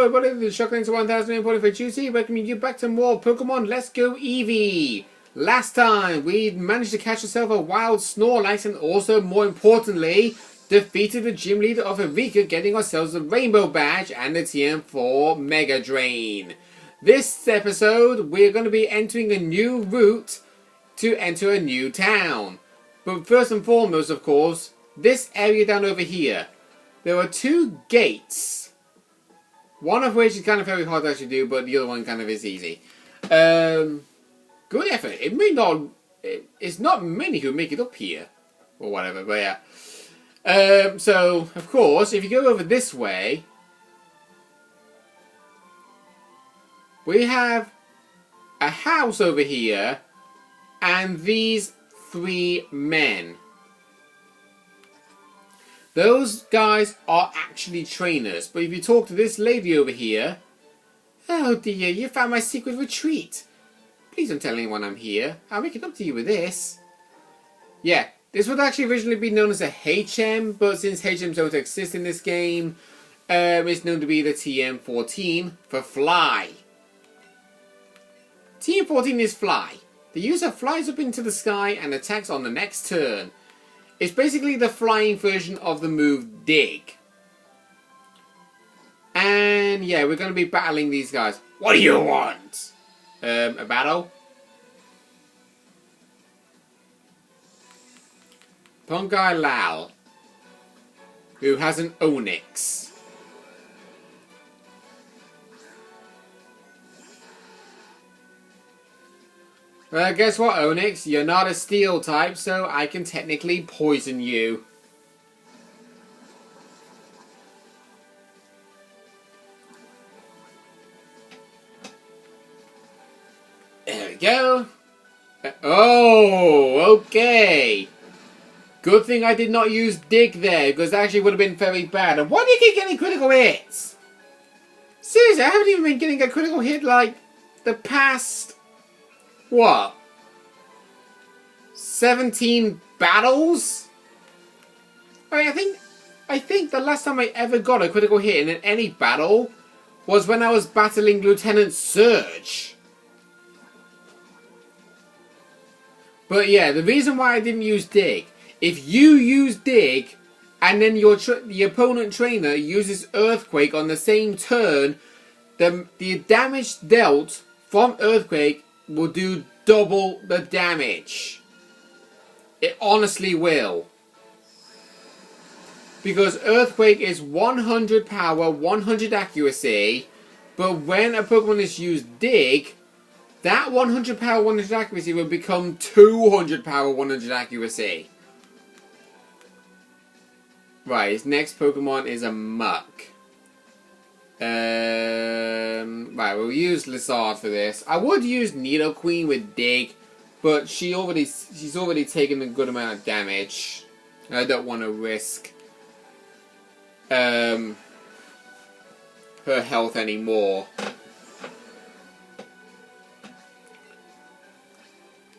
everybody, this is Shotgun 1000 importing for Juicy, welcoming you back to more Pokemon Let's Go Eevee. Last time, we managed to catch ourselves a wild Snorlax and also, more importantly, defeated the gym leader of Eureka, getting ourselves a Rainbow Badge and the TM4 Mega Drain. This episode, we're going to be entering a new route to enter a new town. But first and foremost, of course, this area down over here. There are two gates. One of which is kind of very hard to actually do, but the other one kind of is easy. Good effort. It may not... It's not many who make it up here. Or whatever, but yeah. So, of course, if you go over this way... We have a house over here. And these three men. Those guys are actually trainers, but if you talk to this lady over here... Oh dear, you found my secret retreat. Please don't tell anyone I'm here. I'll make it up to you with this. Yeah, this would actually originally be known as a HM, but since HMs don't exist in this game, it's known to be the TM14 for Fly. TM14 is Fly. The user flies up into the sky and attacks on the next turn. It's basically the flying version of the move Dig. And yeah, we're going to be battling these guys. What do you want? A battle? Pungai Lal, who has an Onyx. Well, guess what, Onyx? You're not a steel type, so I can technically poison you. There we go. Oh, okay. Good thing I did not use Dig there, because that actually would have been very bad. And why do you keep getting critical hits? Seriously, I haven't even been getting a critical hit like the past... What? 17 battles? I mean, I think the last time I ever got a critical hit in any battle was when I was battling Lieutenant Surge. But yeah, the reason why I didn't use Dig, if you use Dig and then the opponent trainer uses Earthquake on the same turn, the damage dealt from Earthquake will do double the damage. It honestly will. Because Earthquake is 100 power, 100 accuracy, but when a Pokemon is used Dig, that 100 power, 100 accuracy will become 200 power, 100 accuracy. Right, his next Pokemon is a Muck. Right, we'll use Lizard for this. I would use Nidoqueen with Dig, but she's already taken a good amount of damage. I don't want to risk her health anymore.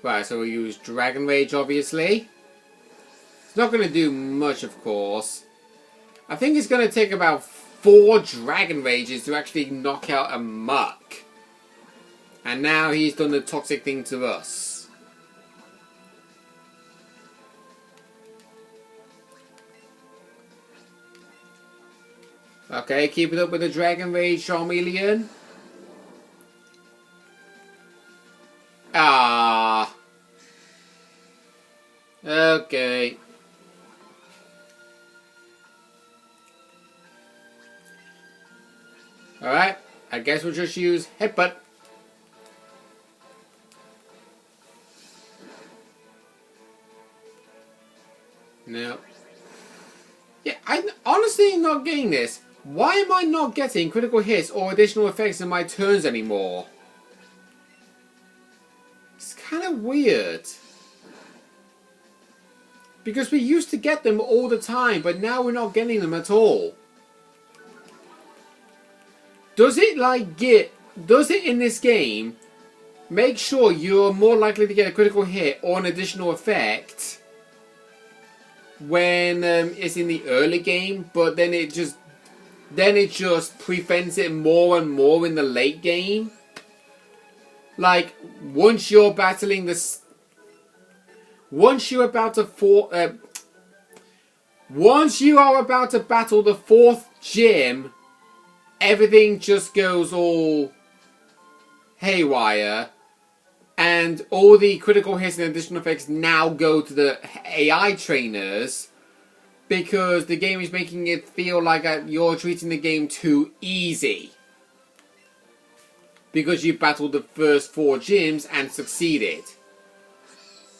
Right, so we'll use Dragon Rage, obviously. It's not going to do much, of course. I think it's going to take about 4 Dragon Rages to actually knock out a Muck. And now he's done the toxic thing to us. Okay, keep it up with the Dragon Rage, Charmeleon. Ah. Okay. Alright, I guess we'll just use Headbutt. No. Yeah, I'm honestly not getting this. Why am I not getting critical hits or additional effects in my turns anymore? It's kind of weird. Because we used to get them all the time, but now we're not getting them at all. Does it in this game make sure you're more likely to get a critical hit or an additional effect when it's in the early game, but then it just then it just prevents it more and more in the late game. Like, once you're battling this... Once you're about to once you are about to battle the 4th gym, everything just goes all haywire. And all the critical hits and additional effects now go to the AI trainers. Because the game is making it feel like you're treating the game too easy. Because you battled the first 4 gyms and succeeded.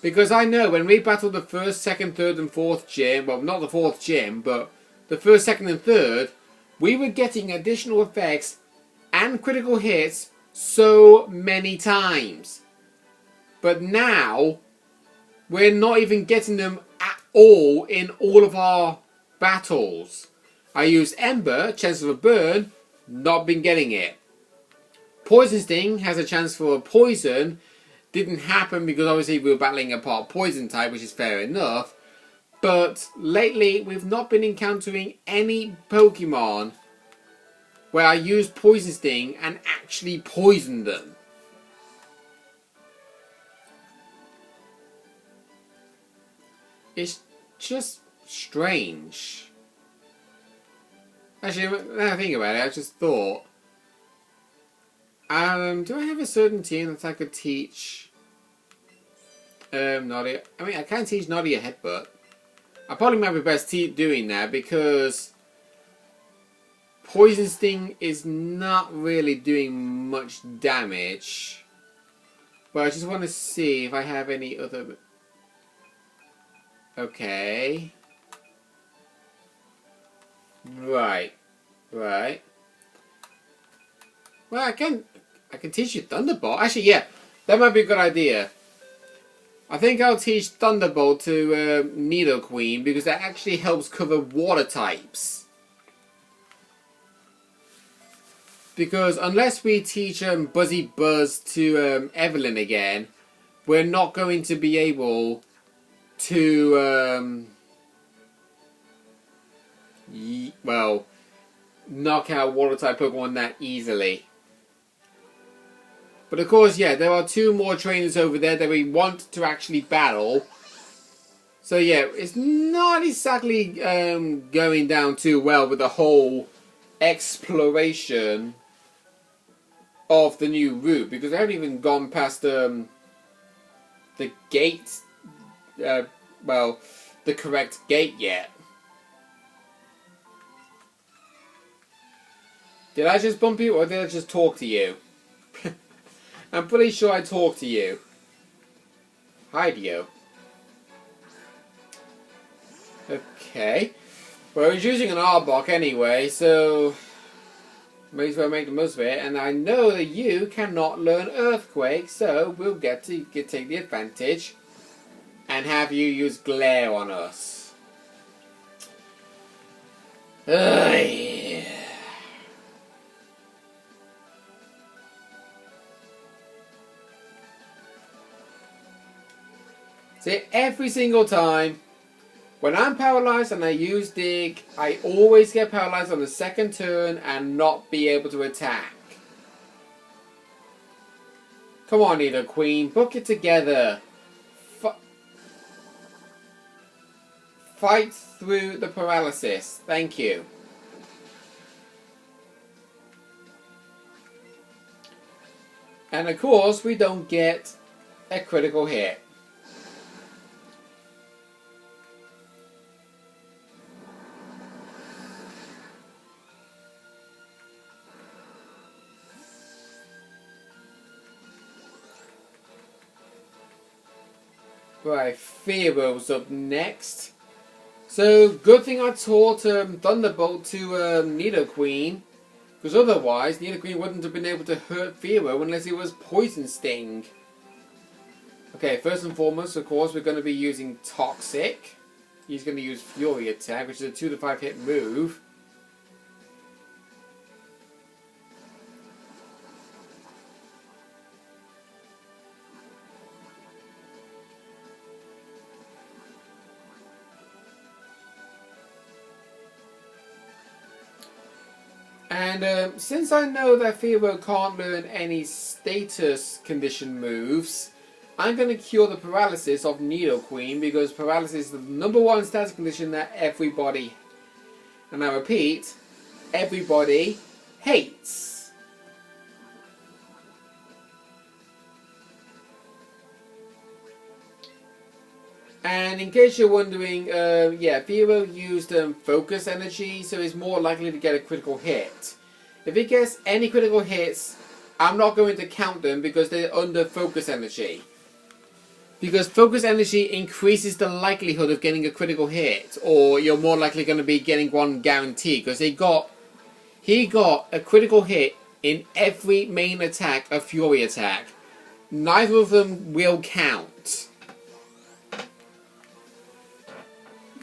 Because I know when we battled the 1st, 2nd, 3rd and 4th gym, well not the 4th gym, but the 1st, 2nd and 3rd, we were getting additional effects and critical hits so many times. But now, we're not even getting them at all in all of our battles. I used Ember, chance of a burn, not been getting it. Poison Sting has a chance for a poison. Didn't happen because obviously we were battling a part poison type, which is fair enough. But lately we've not been encountering any Pokemon where I used Poison Sting and actually poisoned them. It's just strange. Actually, now I think about it, I just thought... do I have a certain team that I could teach Noddy? I mean, I can teach Noddy a headbutt. I probably might be best doing that because Poison Sting is not really doing much damage. But I just want to see if I have any other... Okay. Right. Right. Well, I can teach you Thunderbolt. Actually, yeah, that might be a good idea. I think I'll teach Thunderbolt to Nidoqueen because that actually helps cover water types. Because unless we teach Buzzy Buzz to Evelyn again, we're not going to be able to, well, knock out water type Pokemon that easily. But of course, yeah, there are 2 more trainers over there that we want to actually battle. So yeah, it's not exactly going down too well with the whole exploration of the new route. Because I haven't even gone past the gate, well, the correct gate yet. Did I just bump you or did I just talk to you? I'm pretty sure I talked to you. Hi, Dio. Okay. Well, he's using an Arbok anyway, so may as well make the most of it. And I know that you cannot learn Earthquake, so we'll take the advantage and have you use Glare on us. Yeah. See, every single time, when I'm paralyzed and I use Dig, I always get paralyzed on the 2nd turn and not be able to attack. Come on, Nidoqueen, book it together. Fight through the paralysis. Thank you. And of course, we don't get a critical hit. Right, Fearow's up next. So, good thing I taught Thunderbolt to Nidoqueen. Because otherwise, Nidoqueen wouldn't have been able to hurt Fearow unless it was Poison Sting. Okay, first and foremost, of course, we're going to be using Toxic. He's going to use Fury Attack, which is a 2 to 5 hit move. And since I know that Fever can't learn any status condition moves, I'm going to cure the paralysis of Nidoqueen because paralysis is the #1 status condition that everybody, and I repeat, everybody hates. And in case you're wondering, yeah, Fever used focus energy, so he's more likely to get a critical hit. If he gets any critical hits, I'm not going to count them because they're under focus energy. Because focus energy increases the likelihood of getting a critical hit, or you're more likely going to be getting one guaranteed. Because he got a critical hit in every main attack of Fury attack. Neither of them will count.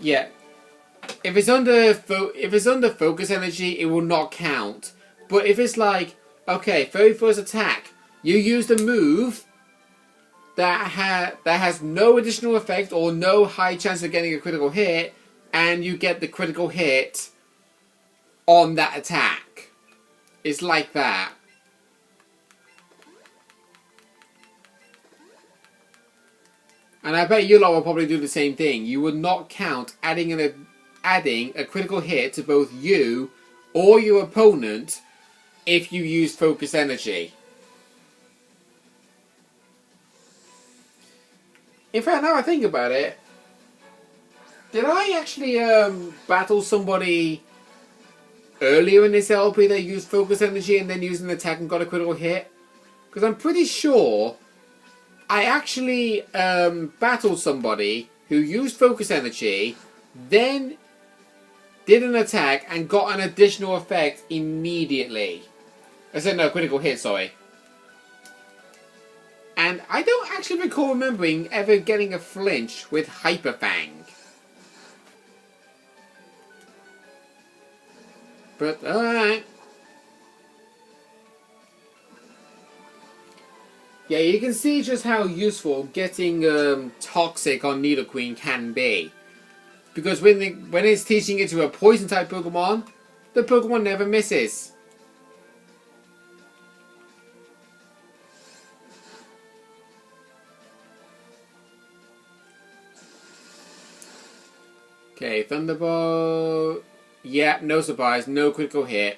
Yeah, if it's under focus energy, it will not count. But if it's like, okay, very first attack, you used a move that has no additional effect or no high chance of getting a critical hit, and you get the critical hit on that attack. It's like that. And I bet you lot will probably do the same thing. You would not count adding a critical hit to both you or your opponent if you use focus energy. In fact, now I think about it, did I actually battle somebody earlier in this LP that used focus energy and then used an attack and got a critical hit? Because I'm pretty sure I actually battled somebody who used focus energy, then did an attack and got an additional effect immediately. I said no, critical hit, sorry. And I don't actually recall remembering ever getting a flinch with Hyper Fang. But, alright. Yeah, you can see just how useful getting Toxic on Nidoqueen can be. Because when it's teaching it to a Poison-type Pokemon, the Pokemon never misses. Okay, Thunderbolt. Yeah, no surprise, no critical hit.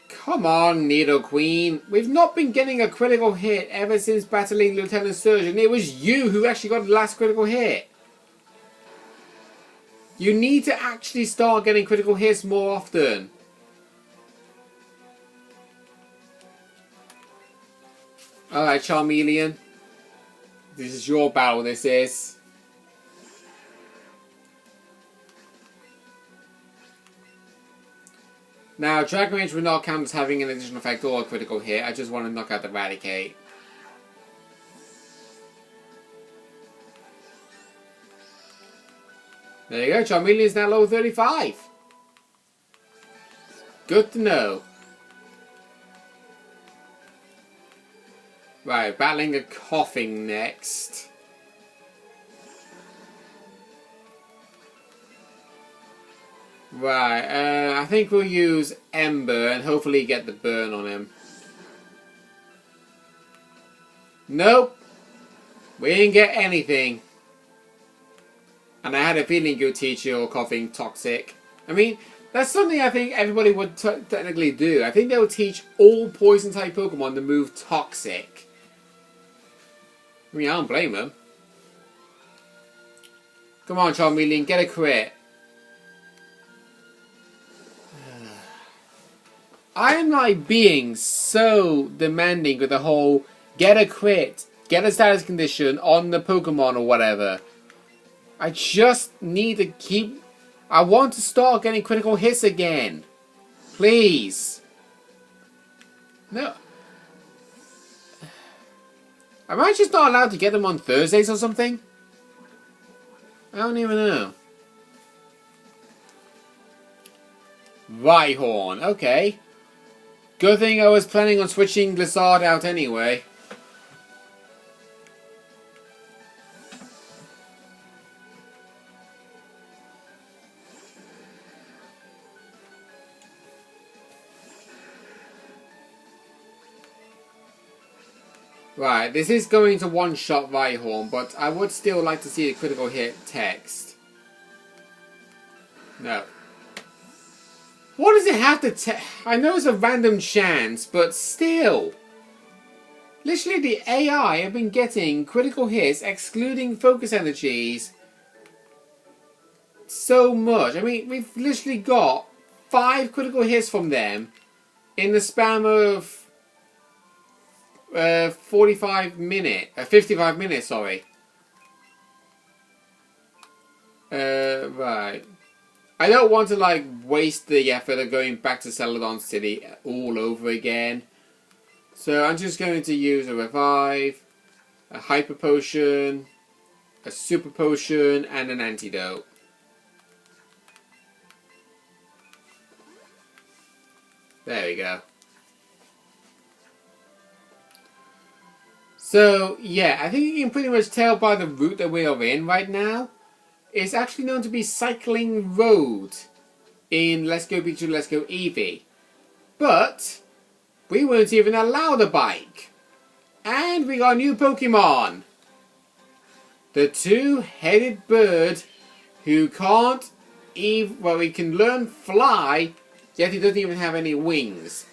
Come on, Nidoqueen. We've not been getting a critical hit ever since battling Lieutenant Surgeon. It was you who actually got the last critical hit. You need to actually start getting critical hits more often. Alright, Charmeleon. This is your battle, this is. Now, Dragon Rage will not count as having an additional effect or a critical hit. I just want to knock out the Eradicate. There you go, Charmeleon is now level 35. Good to know. Right, battling a Coughing next. Right, I think we'll use Ember and hopefully get the burn on him. Nope. We didn't get anything. And I had a feeling you'd teach your Coughing Toxic. I mean, that's something I think everybody would technically do. I think they would teach all Poison-type Pokemon to move Toxic. I mean, I don't blame them. Come on, Charmeleon, get a crit. I'm like being so demanding with the whole get a crit, get a status condition on the Pokemon or whatever. I just need to keep... I want to start getting critical hits again. Please. No. Am I just not allowed to get them on Thursdays or something? I don't even know. Rhyhorn, okay. Good thing I was planning on switching Blizzard out anyway. Right, this is going to one-shot Rhyhorn, but I would still like to see a critical hit text. No. What does it have to I know it's a random chance, but still. Literally the AI have been getting critical hits, excluding focus energies, so much. I mean, we've literally got 5 critical hits from them in the span of 55 minutes, sorry. Right. I don't want to, like, waste the effort of going back to Celadon City all over again. So I'm just going to use a Revive, a Hyper Potion, a Super Potion, and an Antidote. There we go. So, yeah, I think you can pretty much tell by the route that we are in right now. It's actually known to be Cycling Road in Let's Go Pikachu, Let's Go Eevee. But we weren't even allowed a bike. And we got a new Pokemon. The two-headed bird who can't even, well, he can learn fly, yet he doesn't even have any wings.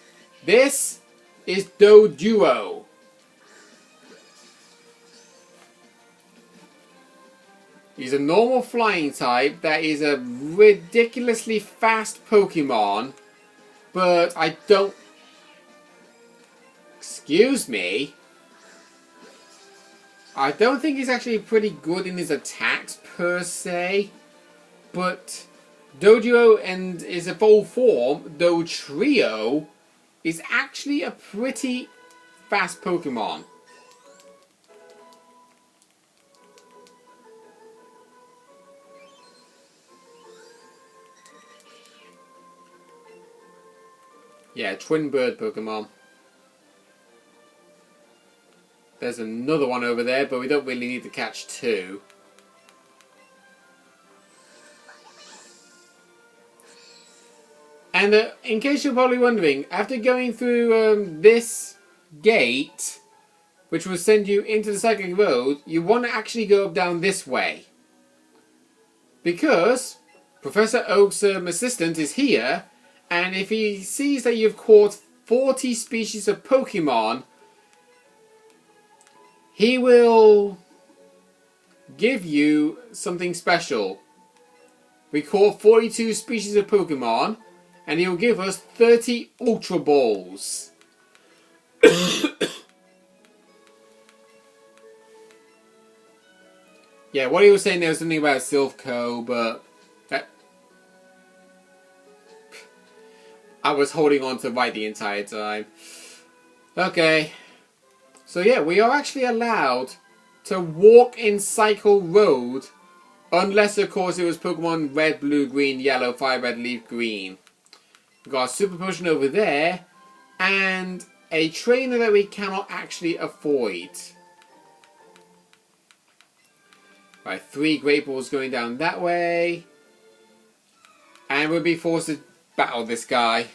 This is Doduo. He's a normal flying type that is a ridiculously fast Pokemon, but I don't... Excuse me? I don't think he's actually pretty good in his attacks per se, but Doduo and his evolved form, Dotrio, is actually a pretty fast Pokemon. Yeah, twin bird Pokemon. There's another one over there, but we don't really need to catch 2. And in case you're probably wondering, after going through this gate, which will send you into the cycling road, you want to actually go down this way. Because Professor Oak's assistant is here, and if he sees that you've caught 40 species of Pokemon, he will give you something special. We caught 42 species of Pokemon, and he will give us 30 Ultra Balls. Yeah, what he was saying there was something about Silphco, but I was holding on to right the entire time. Okay. So yeah, we are actually allowed to walk in Cycle Road, unless of course it was Pokemon Red, Blue, Green, Yellow, Fire Red, Leaf, Green. We've got a Super Potion over there, and a trainer that we cannot actually avoid. Right, 3 Great Balls going down that way. And we'll be forced to battle this guy.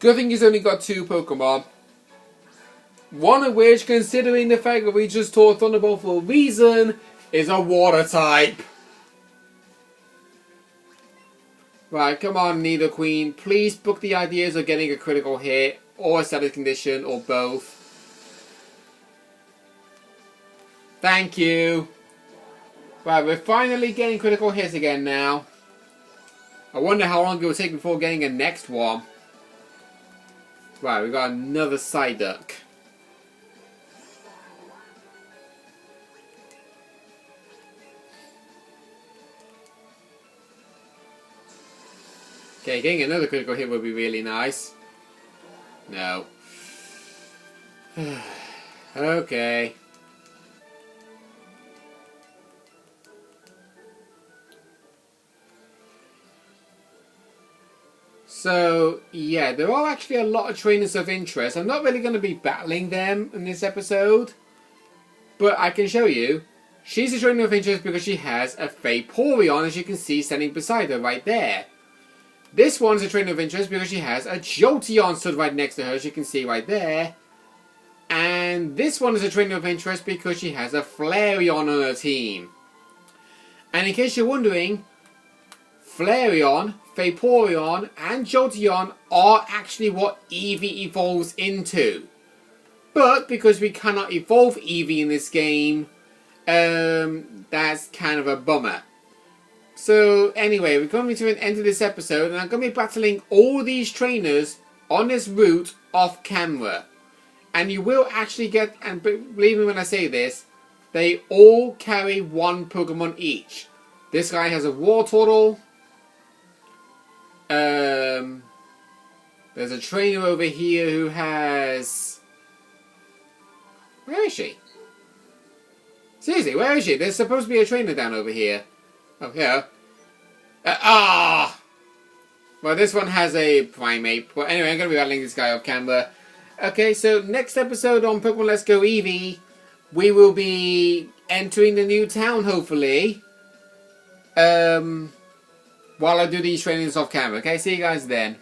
Good thing he's only got 2 Pokemon. One of which, considering the fact that we just taught Thunderbolt for a reason, is a Water type. Right, come on, Nidoqueen. Please book the ideas of getting a critical hit, or a status condition, or both. Thank you. Right, we're finally getting critical hits again now. I wonder how long it will take before getting a next one. Right, we got another Psyduck. Okay, getting another critical hit would be really nice. No. Okay. So, yeah, there are actually a lot of trainers of interest. I'm not really going to be battling them in this episode, but I can show you. She's a trainer of interest because she has a Vaporeon, as you can see standing beside her right there. This one's a trainer of interest because she has a Jolteon stood right next to her, as you can see right there. And this one is a trainer of interest because she has a Flareon on her team. And in case you're wondering, Flareon, Vaporeon, and Jolteon are actually what Eevee evolves into. But because we cannot evolve Eevee in this game, that's kind of a bummer. So anyway, we're coming to an end of this episode, and I'm going to be battling all these trainers on this route off camera. And you will actually get, and believe me when I say this, they all carry one Pokemon each. This guy has a Wartortle. There's a trainer over here who has... Where is she? Seriously, where is she? There's supposed to be a trainer down over here. Oh, here. Well, this one has a Primate. But anyway, I'm going to be battling this guy off camera. Okay, so next episode on Pokemon Let's Go Eevee, we will be entering the new town, hopefully. While I do these trainings off camera. Okay, see you guys then.